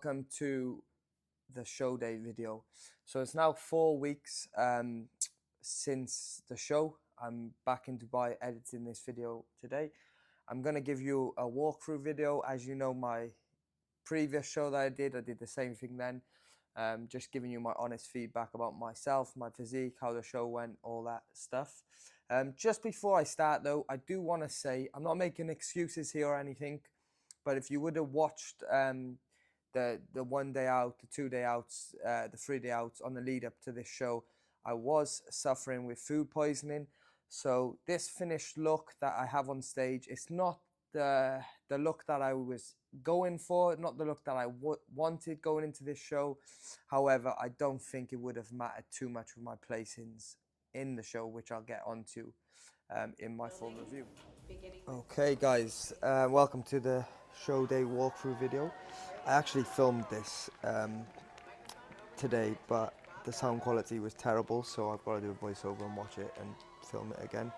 welcome to the show day video. So it's now 4 weeks since the show. I'm back in Dubai editing this video today. I'm gonna give you a walkthrough video. As you know, my previous show that I did the same thing then. Just giving you my honest feedback about myself, my physique, how the show went, all that stuff. Just before I start though, I do want to say I'm not making excuses here or anything, but if you would have watched the 1 day out, the 2 day outs, the 3 day outs on the lead up to this show, I was suffering with food poisoning. So this finished look that I have on stage, it's not the look that I was going for, not the look that I wanted going into this show. However, I don't think it would have mattered too much with my placings in the show, which I'll get onto in my full review. Okay guys, welcome to the show day walkthrough video. I actually filmed this today, but the sound quality was terrible, so I've got to do a voiceover and watch it and film it again.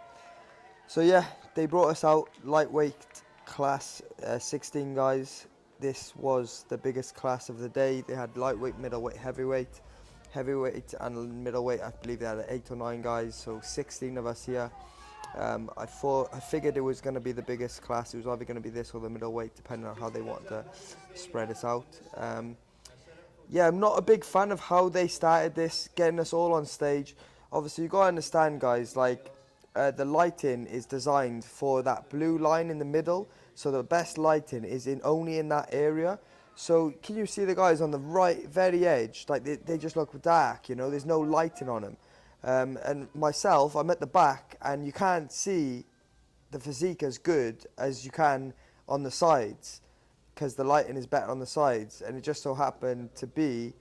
So yeah, they brought us out lightweight class, 16 guys. This was the biggest class of the day. They had lightweight, middleweight, heavyweight and middleweight. I believe they had 8 or 9 guys, so 16 of us here. I figured it was going to be the biggest class. It was either going to be this or the middleweight, depending on how they want to spread us out. Yeah, I'm not a big fan of how they started this, getting us all on stage. Obviously, you got to understand, guys, like the lighting is designed for that blue line in the middle, so the best lighting is only in that area. So can you see the guys on the right, very edge? Like they just look dark, you know. There's no lighting on them. And myself, I'm at the back, and you can't see the physique as good as you can on the sides, because the lighting is better on the sides. And it just so happened to be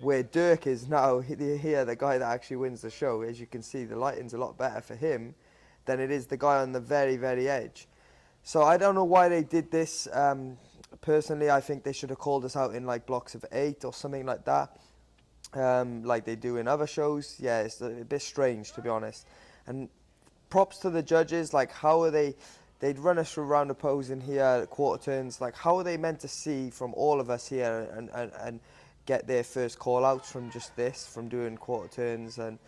where Dirk is now here, the guy that actually wins the show. As you can see, the lighting's a lot better for him than it is the guy on the very, very edge. So I don't know why they did this. Personally, I think they should have called us out in like blocks of 8 or something like that. Like they do in other shows. Yeah, it's a bit strange, to be honest. And props to the judges, like how are they'd run us through round of posing here, quarter turns, like how are they meant to see from all of us here and get their first call outs from just this, from doing quarter turns? And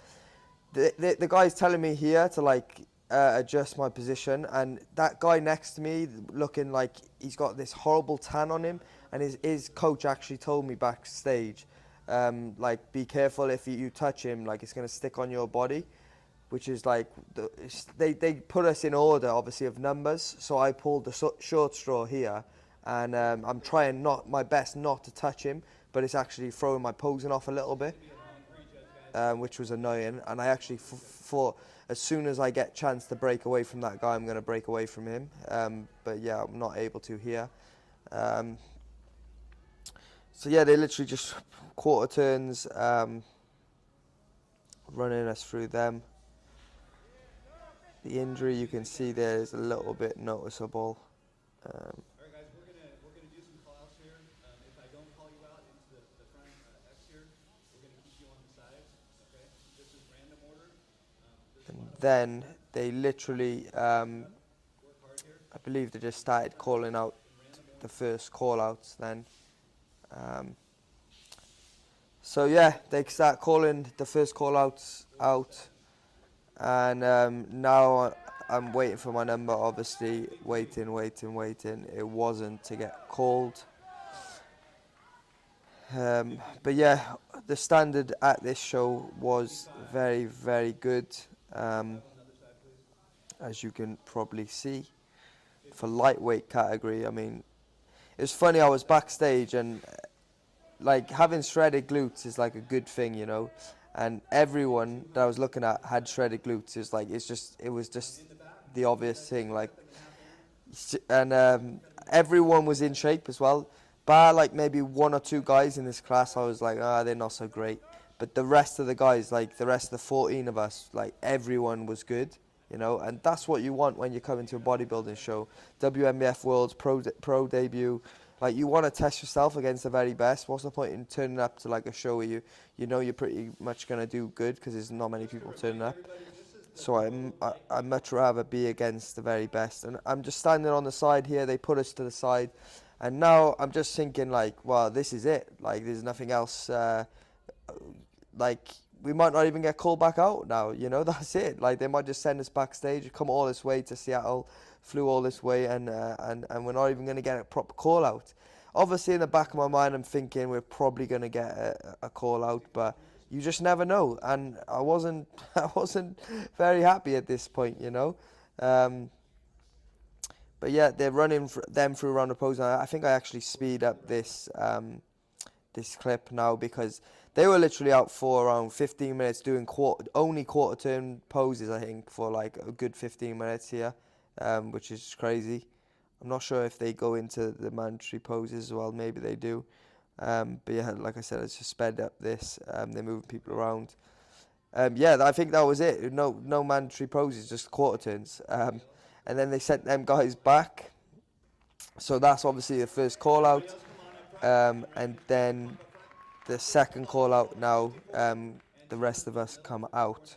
the guy's telling me here to like adjust my position, and that guy next to me looking like he's got this horrible tan on him, and his coach actually told me backstage, like, be careful if you touch him, like it's going to stick on your body, which is like, they put us in order, obviously, of numbers. So I pulled the short straw here, and I'm trying my best not to touch him, but it's actually throwing my posing off a little bit, which was annoying. And I actually thought as soon as I get a chance to break away from that guy, I'm going to break away from him. But yeah, I'm not able to here. So yeah, they literally just quarter turns, running us through them. The injury you can see there is a little bit noticeable. Alright guys, we're gonna do some call outs here. If I don't call you out into the front X here, we're gonna keep you on the sides. Okay? This is random order. And then they literally, I believe they just started calling out the first call outs then. So yeah, they start calling the first call outs out, and now I'm waiting for my number, obviously, waiting. It wasn't to get called. But yeah, the standard at this show was very, very good, as you can probably see. For lightweight category, I mean, it's funny, I was backstage, and like having shredded glutes is like a good thing, you know, and everyone that I was looking at had shredded glutes. It's like, it was just the obvious thing, like, and everyone was in shape as well, bar like maybe 1 or 2 guys in this class. I was like, they're not so great, but the rest of the guys, like the rest of the 14 of us, like everyone was good, you know. And that's what you want when you come into a bodybuilding show, WNBF Worlds pro debut. Like, you want to test yourself against the very best. What's the point in turning up to like a show where you know you're pretty much going to do good, because there's not many people turning up? So I'd much rather be against the very best. And I'm just standing on the side here. They put us to the side. And now I'm just thinking like, well, this is it. Like, there's nothing else. Like, we might not even get called back out now. You know, that's it. Like, they might just send us backstage, come all this way to Seattle, flew all this way, and we're not even going to get a proper call out. Obviously, in the back of my mind, I'm thinking we're probably going to get a call out, but you just never know. And I wasn't, I wasn't very happy at this point, you know. But yeah, they're running them through around the post. And I think I actually speed up this clip now because they were literally out for around 15 minutes doing only quarter turn poses, I think, for like a good 15 minutes here, which is crazy. I'm not sure if they go into the mandatory poses as well. Maybe they do. But yeah, like I said, it's just sped up this. They're moving people around. Yeah, I think that was it. No mandatory poses, just quarter turns. And then they sent them guys back. So that's obviously the first call out. And then the second call out now, the rest of us come out.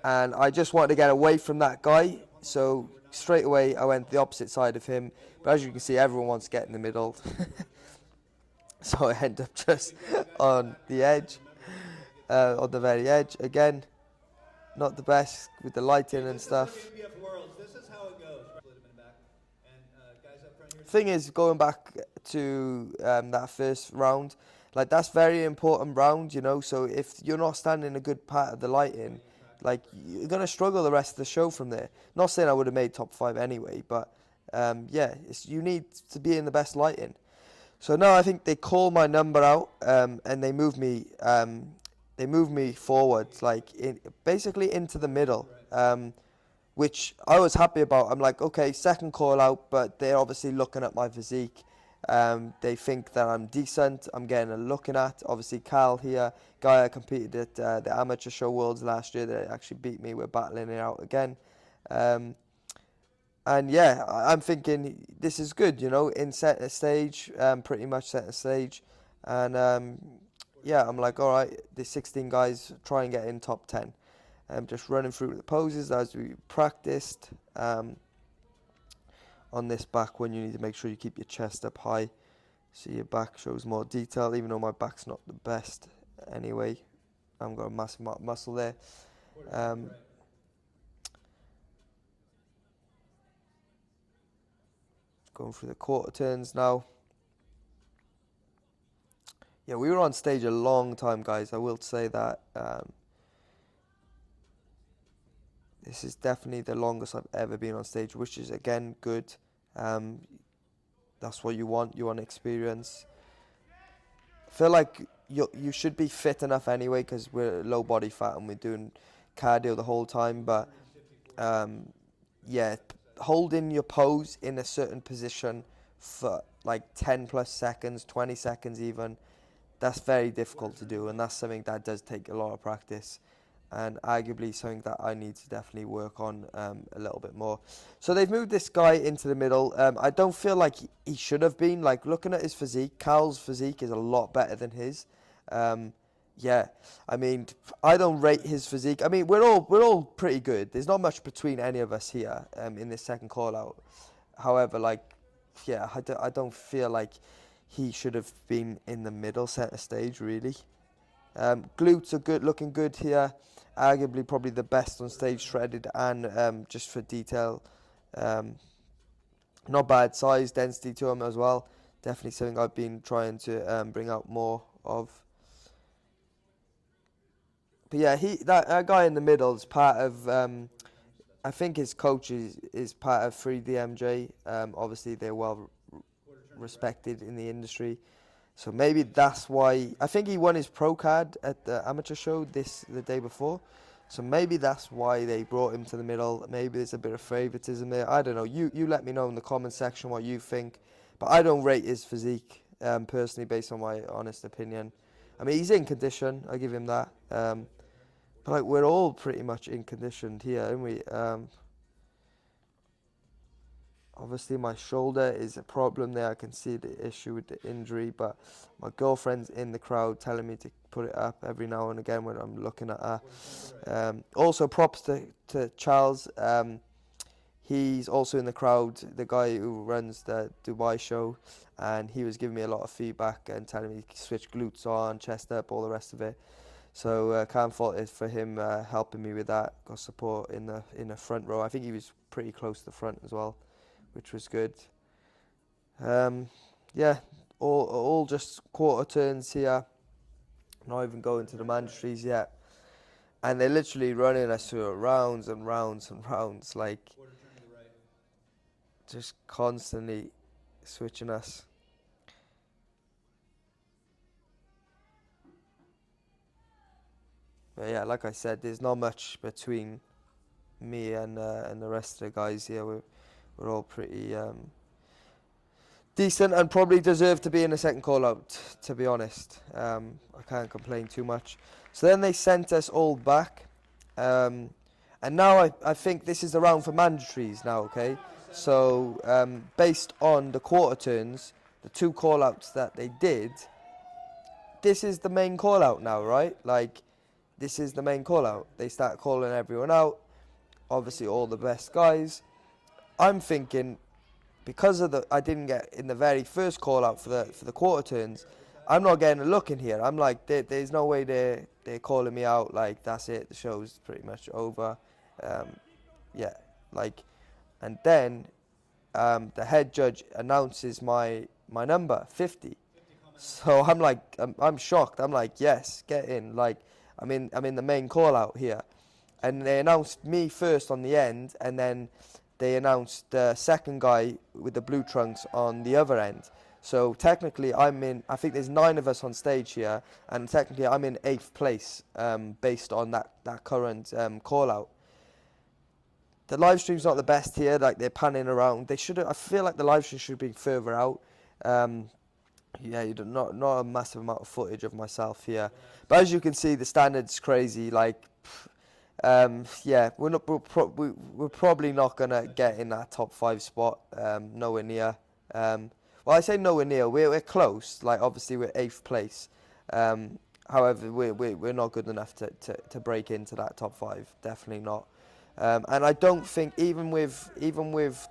And I just wanted to get away from that guy. So straight away I went the opposite side of him. But as you can see, everyone wants to get in the middle. So I end up just on the edge, on the very edge. Again, not the best with the lighting and stuff. WNBF Worlds. This is how it goes. And guys up front here. Thing is, going back to that first round, like that's very important round, you know. So if you're not standing a good part of the lighting, like you're gonna struggle the rest of the show from there. Not saying I would have made top 5 anyway, but yeah, you need to be in the best lighting. So now I think they call my number out, and they move me. They move me forward, like basically into the middle, which I was happy about. I'm like, okay, second call out, but they're obviously looking at my physique. They think that I'm decent. I'm getting a looking at. Obviously, Cal here, guy I competed at the Amateur Show Worlds last year that actually beat me. We're battling it out again. And yeah, I'm thinking this is good, you know, in setting a stage, pretty much setting a stage. And yeah, I'm like, all right, the 16 guys try and get in top 10. Just running through the poses as we practiced. On this back one, you need to make sure you keep your chest up high so your back shows more detail, even though my back's not the best anyway. I've got a massive muscle there. Going through the quarter turns now. Yeah, we were on stage a long time, guys. I will say that. This is definitely the longest I've ever been on stage, which is, again, good. That's what you want. You want experience. I feel like you should be fit enough anyway because we're low body fat and we're doing cardio the whole time. But, yeah, holding your pose in a certain position for like 10 plus seconds, 20 seconds even, that's very difficult to do, and that's something that does take a lot of practice, and arguably something that I need to definitely work on a little bit more. So they've moved this guy into the middle. I don't feel like he should have been. Like, looking at his physique, Cal's physique is a lot better than his. Yeah, I mean, I don't rate his physique. I mean, we're all pretty good. There's not much between any of us here in this second call out. However, like, yeah, I don't feel like he should have been in the middle center stage, really. Glutes are good, looking good here. Arguably probably the best on stage, shredded and just for detail. Not bad size, density to him as well. Definitely something I've been trying to bring out more of. But yeah, that guy in the middle is part of. I think his coach is part of 3DMJ. Obviously, they're well respected in the industry, so maybe that's why. I think he won his pro card at the amateur show the day before, so maybe that's why they brought him to the middle. Maybe there's a bit of favoritism there. I don't know. You let me know in the comment section what you think, but I don't rate his physique personally, based on my honest opinion. I mean, he's in condition. I give him that. But like, we're all pretty much in condition here, aren't we? Obviously, my shoulder is a problem there. I can see the issue with the injury, but my girlfriend's in the crowd telling me to put it up every now and again when I'm looking at her. Also, props to Charles. he's also in the crowd, the guy who runs the Dubai show, and he was giving me a lot of feedback and telling me to switch glutes on, chest up, all the rest of it. So can't fault it for him helping me with that. Got support in the front row. I think he was pretty close to the front as well, which was good. Yeah, all just quarter turns here. Not even going to the mandatories yet. And they're literally running us through rounds and rounds and rounds, like Quarter turn to the right. just constantly switching us. But yeah, like I said, there's not much between me and the rest of the guys here. We're all pretty decent and probably deserve to be in the second call out, to be honest. I can't complain too much. So then they sent us all back. And now I think this is the round for mandatories now, okay? So based on the quarter turns, the 2 call outs that they did, this is the main call out now, right? Like, this is the main call out. They start calling everyone out, obviously all the best guys. I'm thinking, because of I didn't get in the very first call out for the quarter turns, I'm not getting a look in here. I'm like, there's no way they're calling me out. Like, that's it. The show's pretty much over. Yeah, like, and then the head judge announces my number 50. So I'm like, I'm shocked. I'm like, yes, get in. Like, I'm in the main call out here, and they announced me first on the end, and then they announced the second guy with the blue trunks on the other end. So technically, I'm in. I think there's 9 of us on stage here, and technically, I'm in 8th place based on that current call out. The live stream's not the best here. Like, they're panning around. They should. I feel like the live stream should be further out. Yeah, you do not a massive amount of footage of myself here, but as you can see, the standard's crazy. Like, yeah, we're probably not gonna get in that top 5 spot. Nowhere near. Well, I say nowhere near. We're close. Like, obviously we're 8th place. However, we're not good enough to break into that top 5. Definitely not. And I don't think even with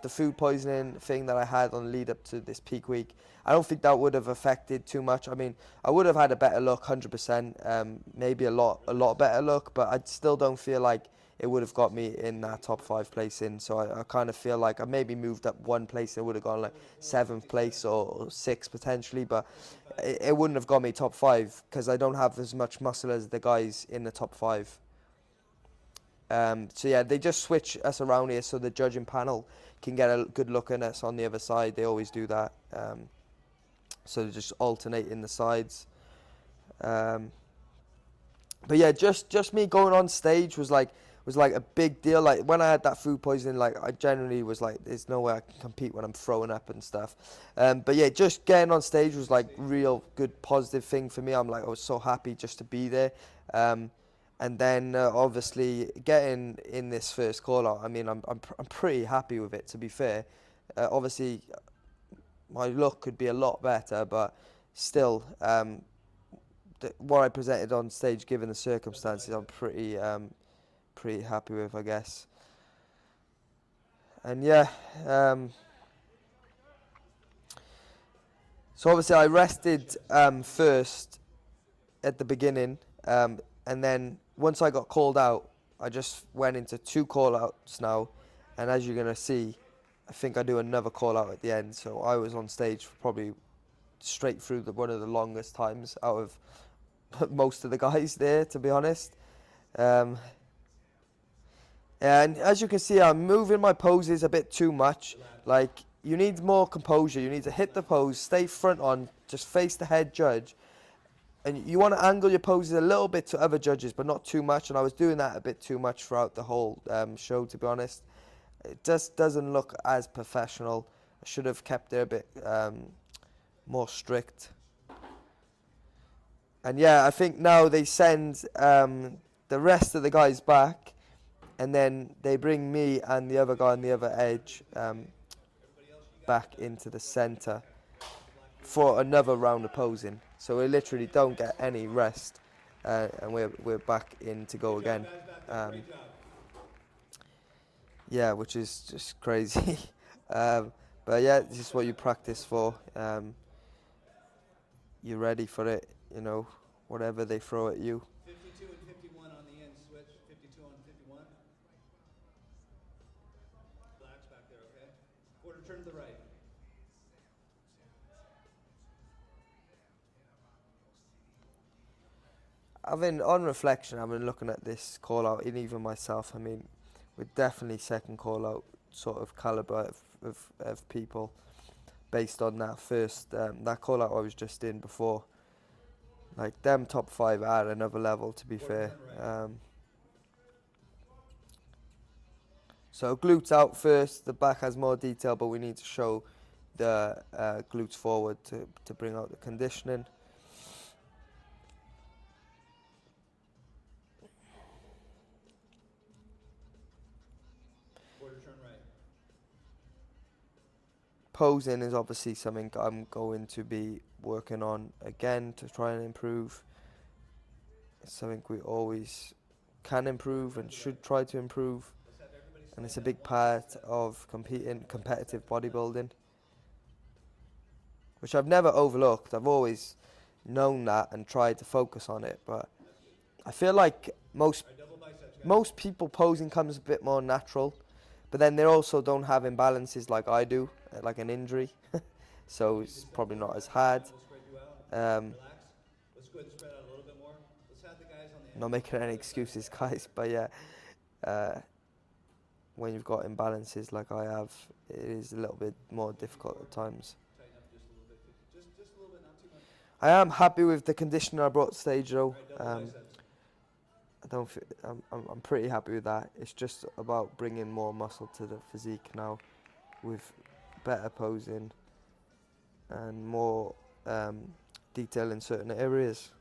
the food poisoning thing that I had on the lead up to this peak week, I don't think that would have affected too much. I mean, I would have had a better look, 100%, maybe a lot better look, but I still don't feel like it would have got me in that top 5 place in. So I kind of feel like I maybe moved up 1 place. It would have gone like 7th place or 6th potentially, but it wouldn't have got me top 5 because I don't have as much muscle as the guys in the top 5. So yeah, they just switch us around here so the judging panel can get a good look at us on the other side. They always do that. So they just alternate in the sides. But yeah, just me going on stage was like a big deal. Like, when I had that food poisoning, like, I generally was like, there's no way I can compete when I'm throwing up and stuff. But yeah, just getting on stage was like real good positive thing for me. I was so happy just to be there. And then obviously getting in this first call out, I mean, I'm pretty happy with it, to be fair. Obviously, my look could be a lot better, but still, what I presented on stage, given the circumstances, I'm pretty happy with, I guess. And yeah, so obviously I rested first at the beginning, and then once I got called out, I just went into 2 call outs now, and as you're going to see, I think I do another call out at the end. So I was on stage for probably straight through one of the longest times out of most of the guys there, to be honest. And as you can see, I'm moving my poses a bit too much. Like, you need more composure. You need to hit the pose, stay front on, just face the head judge. And you want to angle your poses a little bit to other judges, but not too much. And I was doing that a bit too much throughout the whole show, to be honest. It just doesn't look as professional. I should have kept it a bit more strict. And yeah, I think now they send the rest of the guys back, and then they bring me and the other guy on the other edge back into the center for another round of posing. So we literally don't get any rest, and we're back in to go again. Yeah, which is just crazy. um, but yeah, this is what you practice for. You're ready for it, you know, whatever they throw at you. 52 and 51 on the end switch. 52 on 51. Relax back there, okay? Quarter turn to the right. On reflection, I've been looking at this call out, and even myself, I mean, we're definitely second call out sort of caliber of people based on that first, that call out I was just in before. Like, them top five are another level, to be Quarter fair. turn right. So glutes out first, the back has more detail, but we need to show the glutes forward to bring out the conditioning. Quarter turn right. Posing is obviously something I'm going to be working on again to try and improve. It's something we always can improve and should try to improve, Let's have everybody and slide it's a down big one more part step. of competing One competitive step to the left. bodybuilding, which I've never overlooked. I've always known that and tried to focus on it, but That's good. I feel like most All right, double biceps, guys. most people posing comes a bit more natural, but then they also don't have imbalances like I do, like an injury, so Keep it's this thing probably going, not as guys. hard. We'll spread you out. Um, Relax. Let's go ahead and spread out a little bit more. Let's have the guys on the not end come making from the any other side, excuses, okay? guys, but yeah, uh, when you've got imbalances like I have, it is a little bit more 54. difficult at times. Tighten up just a little bit. 50. Just a little bit, not too much. I am happy with the conditioner I brought to stage All though. right, double biceps. I don't. I'm pretty happy with that. It's just about bringing more muscle to the physique now, with better posing and more detail in certain areas.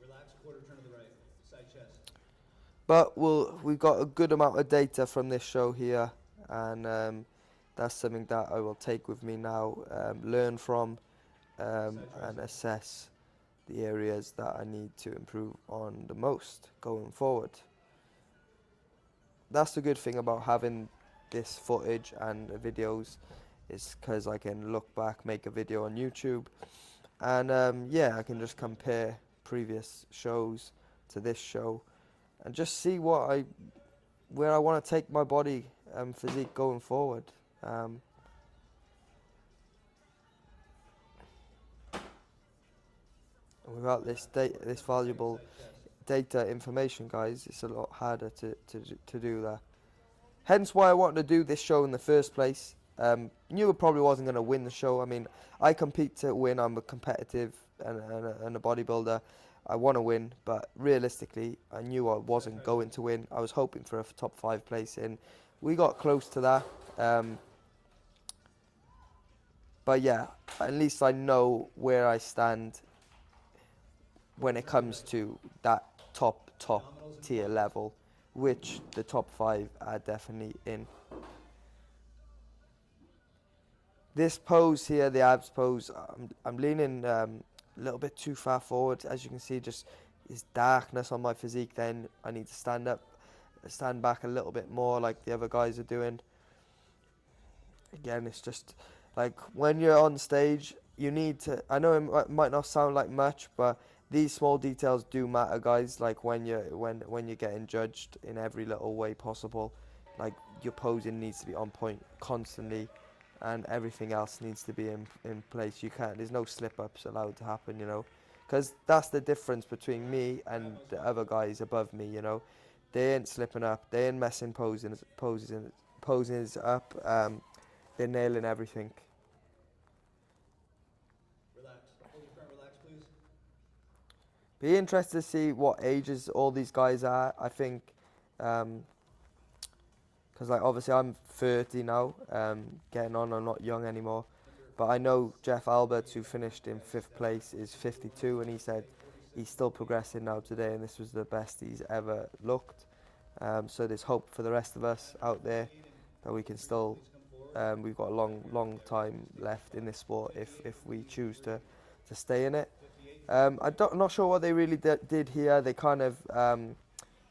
Relax. Quarter turn to the right. Side chest. But we've got a good amount of data from this show here, and that's something that I will take with me now, learn from, Side and tricep. assess the areas that I need to improve on the most going forward. That's the good thing about having this footage and the videos, is because I can look back, make a video on YouTube, and yeah, I can just compare previous shows to this show and just see where I want to take my body physique going forward. Um, Without this Relax. this Quarter turn to the right. valuable Side chest. data information, guys, it's a lot harder to do that. Hence why I wanted to do this show in the first place. Knew it probably wasn't going to win the show. I mean, I compete to win. I'm a competitive and a bodybuilder. I want to win, but realistically, I knew I wasn't going to win. I was hoping for a top 5 place in. We got close to that. But yeah, at least I know where I stand when Quarter it turn to the comes right. to that top Abdominals and tier quads. level, which the top 5 are definitely in. This pose here, the abs pose, I'm leaning a little bit too far forward. As you can see, just is darkness on my physique. Then I need to stand back a little bit more like the other guys are doing. Again, it's just like when you're on stage, you need to. I know it might not sound like much, but these small details do matter, guys. Like when you're getting judged in every little way possible, like your posing needs to be on point constantly, and everything else needs to be in place. You can't. There's no slip ups allowed to happen, you know, because that's the difference between me and the other guys above me. You know, they ain't slipping up. They ain't messing poses up. They're nailing everything. Relax. Hold your front. Relax, please. Be interested to see what ages all these guys are. I think, because like obviously I'm 30 now, getting on. I'm not young anymore, but I know Jeff Alberts, who finished in 5th place, is 52, and he said he's still progressing now today, and this was the best he's ever looked. So there's hope for the rest of us out there that we can still. We've got a long time left in this sport if we choose to stay in it. I'm not sure what they really did here. They kind of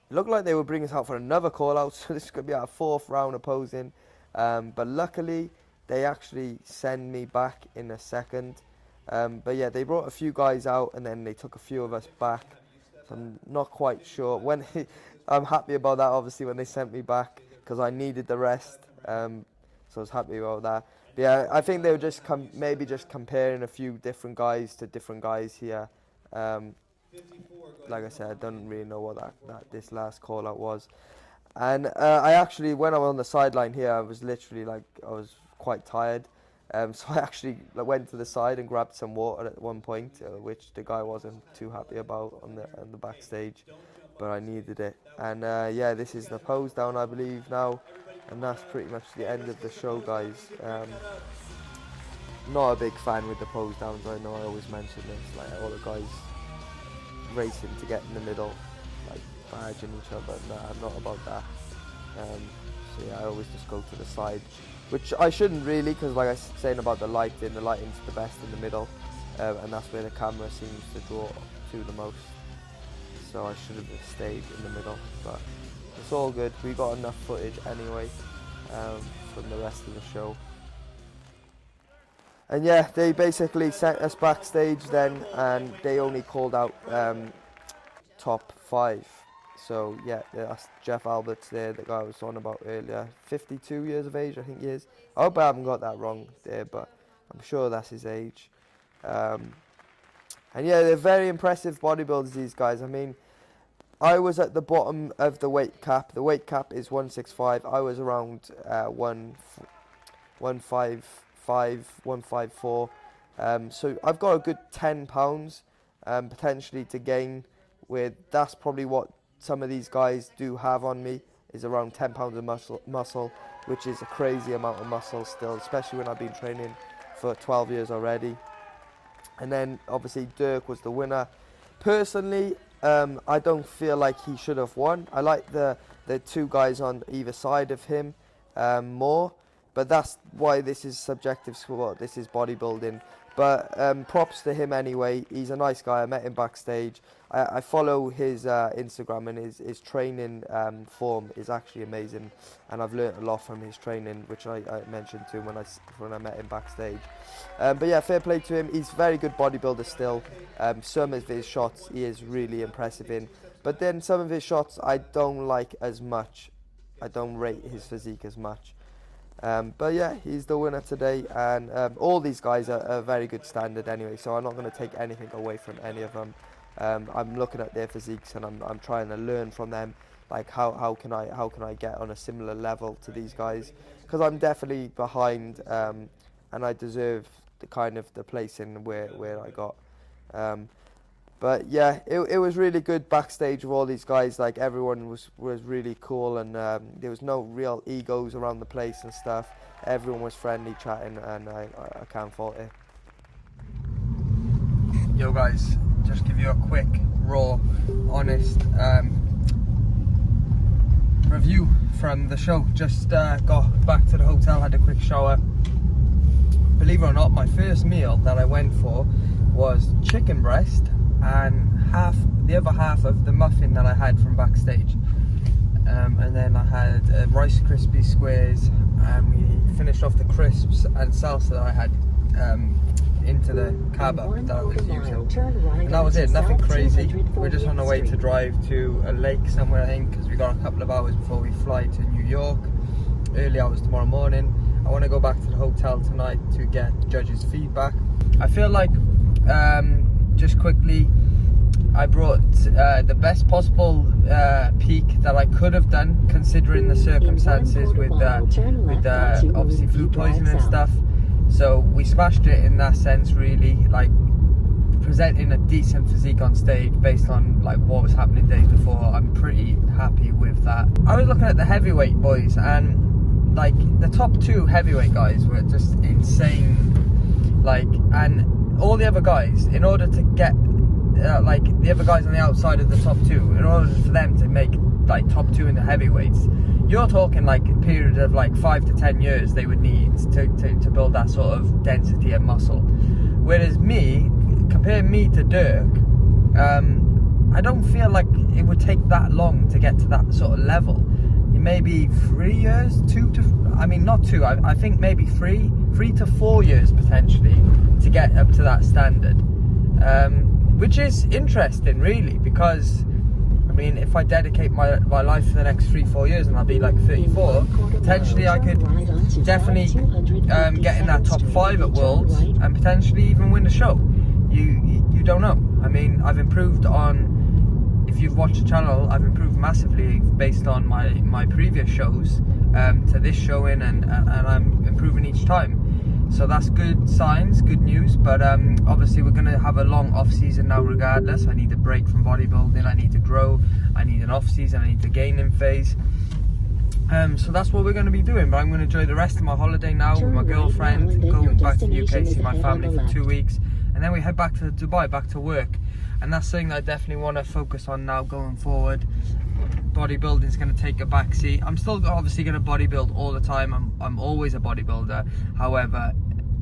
looked like they were bringing us out for another call out, so this could be our 4th round opposing. But luckily, they actually send me back in a second. But yeah, they brought a few guys out and then they took a few of us back. So I'm not quite sure. I'm happy about that, obviously, when they sent me back because I needed the rest. So I was happy about that. But yeah, I think they were just maybe just comparing a few different guys to different guys here. Like I said, I don't really know what this last call out was. And I actually, when I was on the sideline here, I was literally I was quite tired. So I actually went to the side and grabbed some water at one point, which the guy wasn't too happy about on the backstage, but I needed it. And yeah, this is the pose down, I believe, now. And that's pretty much the end of the show, guys. Not a big fan with the pose downs. I know I always mention this, like all the guys racing to get in the middle, like barging each other. Nah, I'm not about that. So yeah, I always just go to the side, which I shouldn't really, because like I was saying about the lighting's the best in the middle, and that's where the camera seems to draw to the most. So I should have stayed in the middle, but it's all good. We got enough footage anyway from the rest of the show. And yeah, they basically sent us backstage then, and they only called out top 5. So yeah, that's Jeff Alberts there, the guy I was on about earlier. 52 years of age, I think he is. I hope I haven't got that wrong there, but I'm sure that's his age. And yeah, they're very impressive bodybuilders, these guys. I mean, I was at the bottom of the weight cap. The weight cap is 165. I was around 155, 154. So I've got a good 10 pounds potentially to gain with. That's probably what some of these guys do have on me, is around 10 pounds of muscle, which is a crazy amount of muscle still, especially when I've been training for 12 years already. And then obviously Dirk was the winner. Personally, I don't feel like he should have won. I like the 2 guys on either side of him more, but that's why this is subjective sport. This is bodybuilding. But props to him anyway. He's a nice guy. I met him backstage. I follow his Instagram, and his training form is actually amazing, and I've learnt a lot from his training, which I mentioned to him when I met him backstage. But yeah, fair play to him. He's a very good bodybuilder still. Some of his shots he is really impressive in, but then some of his shots I don't like as much. I don't rate his physique as much. But yeah, he's the winner today, and all these guys are a very good standard anyway, so I'm not going to take anything away from any of them. I'm looking at their physiques and I'm trying to learn from them, like how can I get on a similar level to these guys, because I'm definitely behind, and I deserve the placing where I got. But yeah, it was really good backstage with all these guys. Like, everyone was really cool, and there was no real egos around the place and stuff. Everyone was friendly, chatting, and I can't fault it. Yo guys, just give you a quick, raw, honest review from the show. Just got back to the hotel, had a quick shower. Believe it or not, my first meal that I went for was chicken breast and the other half of the muffin that I had from backstage, and then I had Rice Krispie squares, and we finished off the crisps and salsa that I had into the kebab that I was using, and that was it. Nothing crazy. We're just on our way to drive to a lake somewhere, I think, because we got a couple of hours before we fly to New York, early hours tomorrow morning. I want to go back to the hotel tonight to get judges' feedback. I feel like, just quickly, I brought the best possible peak that I could have done, considering the circumstances with obviously food poisoning and stuff. So we smashed it in that sense, really, like presenting a decent physique on stage based on like what was happening days before. I'm pretty happy with that. I was looking at the heavyweight boys, and like the top 2 heavyweight guys were just insane. Like, and all the other guys, in order to get like the other guys on the outside of the top 2, in order for them to make like top 2 in the heavyweights, you're talking like a period of like 5 to 10 years they would need to build that sort of density and muscle. Whereas me, compare me to Dirk, I don't feel like it would take that long to get to that sort of level. Maybe 3 years, not two, I think maybe 3 to 4 years potentially to get up to that standard, which is interesting really, because I mean, if I dedicate my life for the next 3-4 years and I'll be like 34, potentially I could definitely get in that top 5 at Worlds and potentially even win the show. You don't know. I mean, I've improved on, if you've watched the channel, I've improved massively based on my previous shows to this showing, and I'm improving each time. So that's good signs, good news. But obviously we're going to have a long off season now regardless. I need a break from bodybuilding, I need to grow, I need an off season, I need to gain in phase. So that's what we're going to be doing. But I'm going to enjoy the rest of my holiday now with my girlfriend, going back to the UK, see my family for 2 weeks, and then we head back to Dubai, back to work. And that's something that I definitely want to focus on now going forward. Bodybuilding is going to take a back seat. I'm still obviously going to bodybuild all the time. I'm always a bodybuilder. However,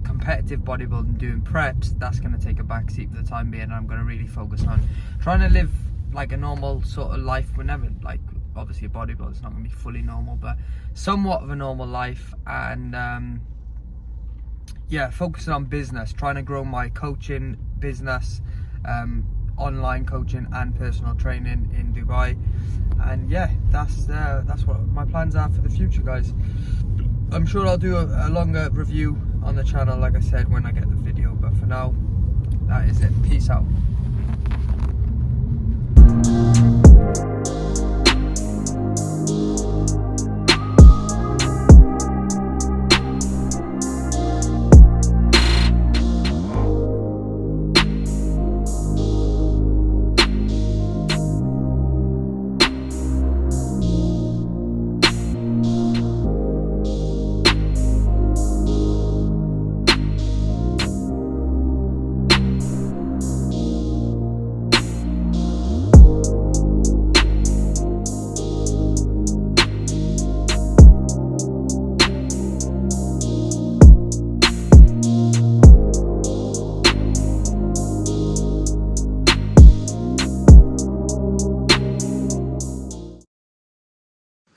competitive bodybuilding, doing preps, that's going to take a back seat for the time being. And I'm going to really focus on trying to live like a normal sort of life. Whenever, like, obviously a bodybuilder is not going to be fully normal, but somewhat of a normal life. And yeah, focusing on business, trying to grow my coaching business, online coaching and personal training in Dubai. And yeah, that's what my plans are for the future, guys. I'm sure I'll do a longer review on the channel, like I said, when I get the video, but for now, that is it. Peace out.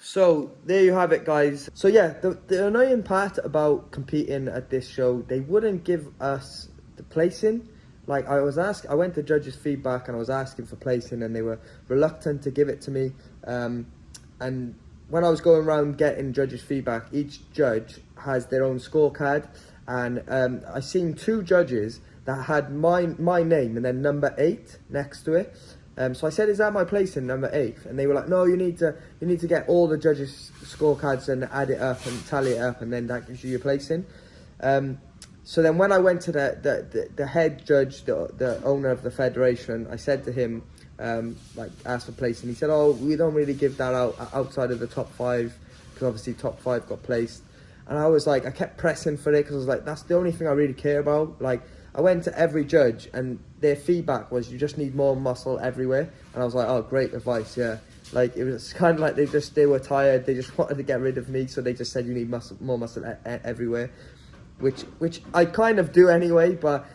So there you have it, guys. So yeah, the annoying part about competing at this show, they wouldn't give us the placing. Like I went to judges' feedback and I was asking for placing, and they were reluctant to give it to me. And when I was going around getting judges' feedback, each judge has their own scorecard, and I seen 2 judges that had my name and then number 8 next to it. So I said, "Is that my placing, number 8?" And they were like, "No, you need to get all the judges' scorecards and add it up and tally it up, and then that gives you your placing." So then when I went to the head judge, the owner of the federation, I said to him, like, asked for placing. He said, "Oh, we don't really give that out outside of the top 5, because obviously top 5 got placed." And I was like, I kept pressing for it because I was like, that's the only thing I really care about. Like, I went to every judge and their feedback was, you just need more muscle everywhere. And I was like, oh, great advice, yeah. Like, it was kind of like they were tired, they just wanted to get rid of me, so they just said you need more muscle everywhere, which I kind of do anyway. But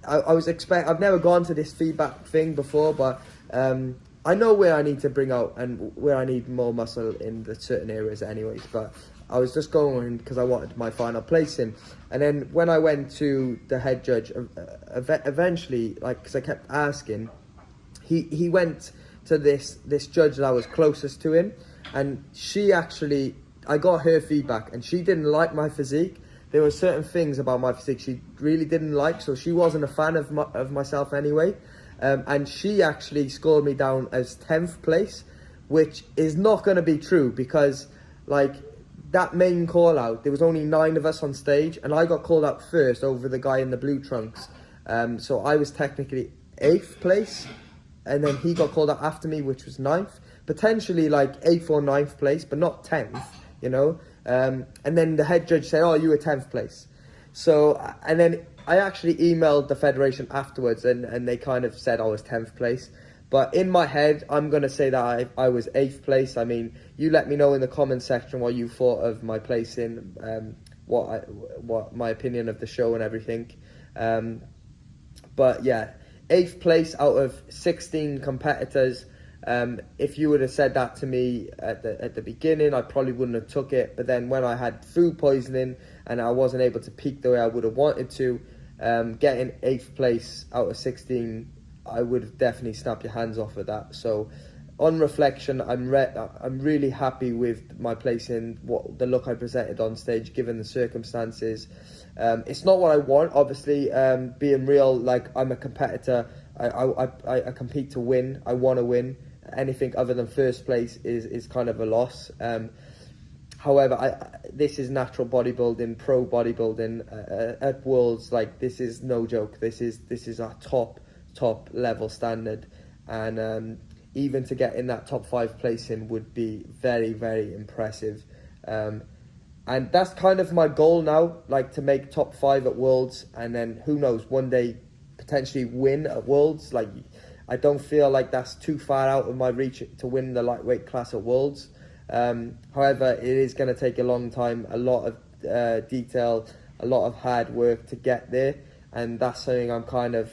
I've never gone to this feedback thing before, but I know where I need to bring out and where I need more muscle in the certain areas anyways. But I was just going because I wanted my final placing. And then when I went to the head judge, eventually, like, because I kept asking, he went to this judge that was closest to him, and I got her feedback, and she didn't like my physique. There were certain things about my physique she really didn't like, so she wasn't a fan of myself anyway. And she actually scored me down as 10th place, which is not going to be true, because, like, that main call out, there was only 9 of us on stage, and I got called out first over the guy in the blue trunks. So I was technically 8th place, and then he got called out after me, which was 9th. Potentially like 8th or 9th place, but not 10th, you know. And then the head judge said, "Oh, you were 10th place." So, and then I actually emailed the federation afterwards, and they kind of said I was 10th place. But in my head, I'm going to say that I was 8th place. I mean, you let me know in the comment section what you thought of my placing, what my opinion of the show and everything. But yeah, 8th place out of 16 competitors. If you would have said that to me at the beginning, I probably wouldn't have took it. But then when I had food poisoning and I wasn't able to peak the way I would have wanted to, getting 8th place out of 16, I would have definitely snapped your hands off of that. So on reflection, I'm really happy with my placing, the look I presented on stage, given the circumstances. It's not what I want, obviously. Being real, like, I'm a competitor. I compete to win. I want to win. Anything other than first place is kind of a loss. However, this is natural bodybuilding, pro bodybuilding at Worlds. Like, this is no joke. This is our top level standard, and even to get in that top 5 placing would be very, very impressive. And that's kind of my goal now, like, to make top 5 at Worlds, and then who knows, one day potentially win at Worlds. Like, I don't feel like that's too far out of my reach to win the lightweight class at Worlds. However, it is going to take a long time, a lot of detail, a lot of hard work to get there, and that's something I'm kind of,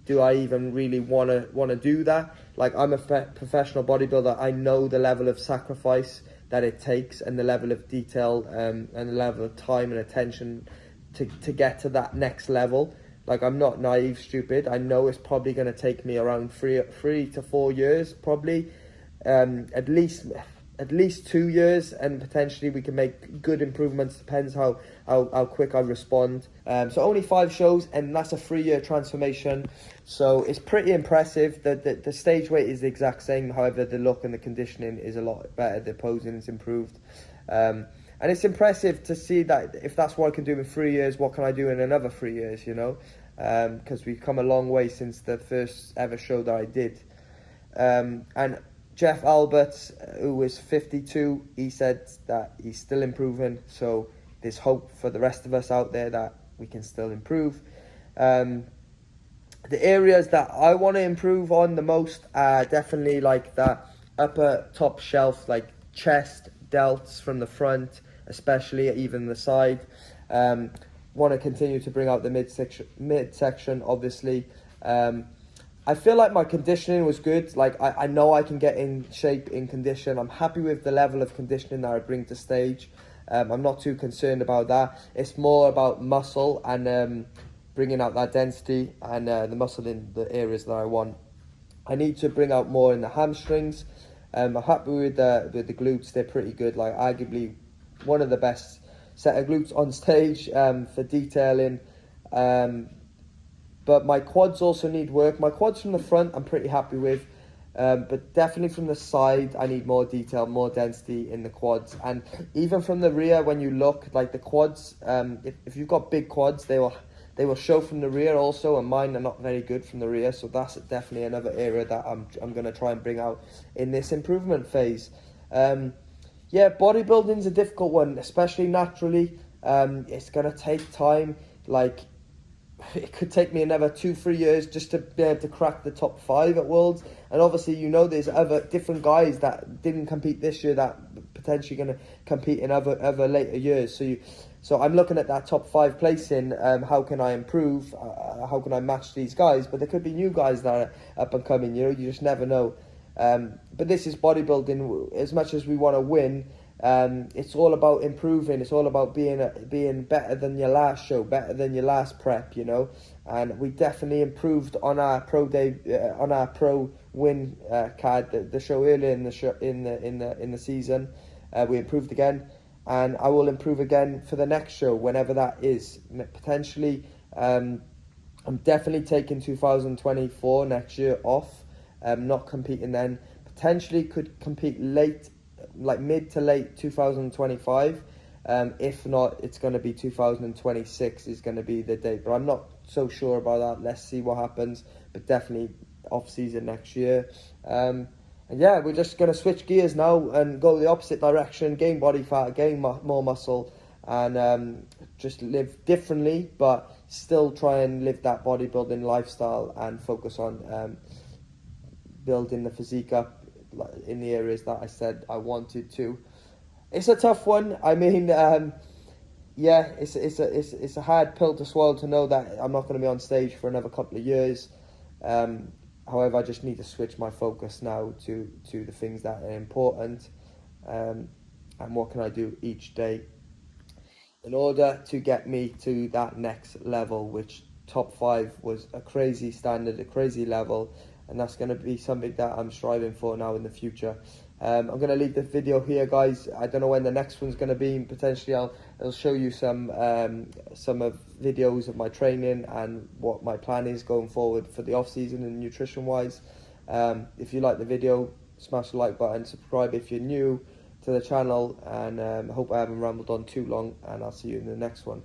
do I even really want to do that? Like, I'm a professional bodybuilder. I know the level of sacrifice that it takes, and the level of detail, and the level of time and attention to get to that next level. Like, I'm not naive, stupid. I know it's probably going to take me around 3 to 4 years, probably, at least 2 years, and potentially we can make good improvements. Depends how quick I respond. So only 5 shows, and that's a 3-year transformation. So it's pretty impressive. The stage weight is the exact same. However, the look and the conditioning is a lot better. The posing is improved. And it's impressive to see that if that's what I can do in 3 years, what can I do in another 3 years, you know? Because we've come a long way since the first ever show that I did. And Jeff Alberts, who was 52, he said that he's still improving. So there's hope for the rest of us out there that we can still improve. The areas that I want to improve on the most are definitely like that upper top shelf, like chest, delts from the front, especially, even the side. Want to continue to bring out the midsection, obviously. I feel like my conditioning was good. Like, I know I can get in shape, in condition. I'm happy with the level of conditioning that I bring to stage. I'm not too concerned about that. It's more about muscle and bringing out that density and the muscle in the areas that I want. I need to bring out more in the hamstrings. I'm happy with the glutes. They're pretty good. Like, arguably one of the best set of glutes on stage for detailing. But my quads also need work. My quads from the front I'm pretty happy with. But definitely from the side, I need more detail, more density in the quads. And even from the rear, when you look, like the quads, if you've got big quads, they will show from the rear also, and mine are not very good from the rear. So that's definitely another area that I'm going to try and bring out in this improvement phase. Yeah, bodybuilding's a difficult one, especially naturally. It's going to take time. Like, it could take me another 2-3 years just to be able to crack the top 5 at Worlds. And obviously, you know, there's other different guys that didn't compete this year that potentially going to compete in other later years. So I'm looking at that top 5 placing. How can I improve? How can I match these guys? But there could be new guys that are up and coming. You know, you just never know. But this is bodybuilding. As much as we want to win, it's all about improving. It's all about being better than your last show, better than your last prep, you know. And we definitely improved on our pro day, on our pro win card, the show earlier in the season. We improved again, and I will improve again for the next show, whenever that is. Potentially, I'm definitely taking 2024 next year off. Not competing then. Potentially could compete late, like mid to late 2025. If not, it's going to be 2026 is going to be the date. But I'm not so sure about that. Let's see what happens. But definitely off season next year. And yeah, we're just going to switch gears now and go the opposite direction. Gain body fat, gain more muscle, and just live differently, but still try and live that bodybuilding lifestyle and focus on building the physique up in the areas that I said I wanted to. It's a tough one. I mean, yeah, it's a hard pill to swallow, to know that I'm not going to be on stage for another couple of years. However, I just need to switch my focus now to the things that are important, and what can I do each day in order to get me to that next level, which top 5 was a crazy standard, a crazy level, and that's going to be something that I'm striving for now in the future. I'm going to leave the video here, guys. I don't know when the next one's going to be. Potentially I'll show you some of videos of my training and what my plan is going forward for the off season and nutrition wise. If you like the video, smash the like button, subscribe if you're new to the channel, and I hope I haven't rambled on too long, and I'll see you in the next one.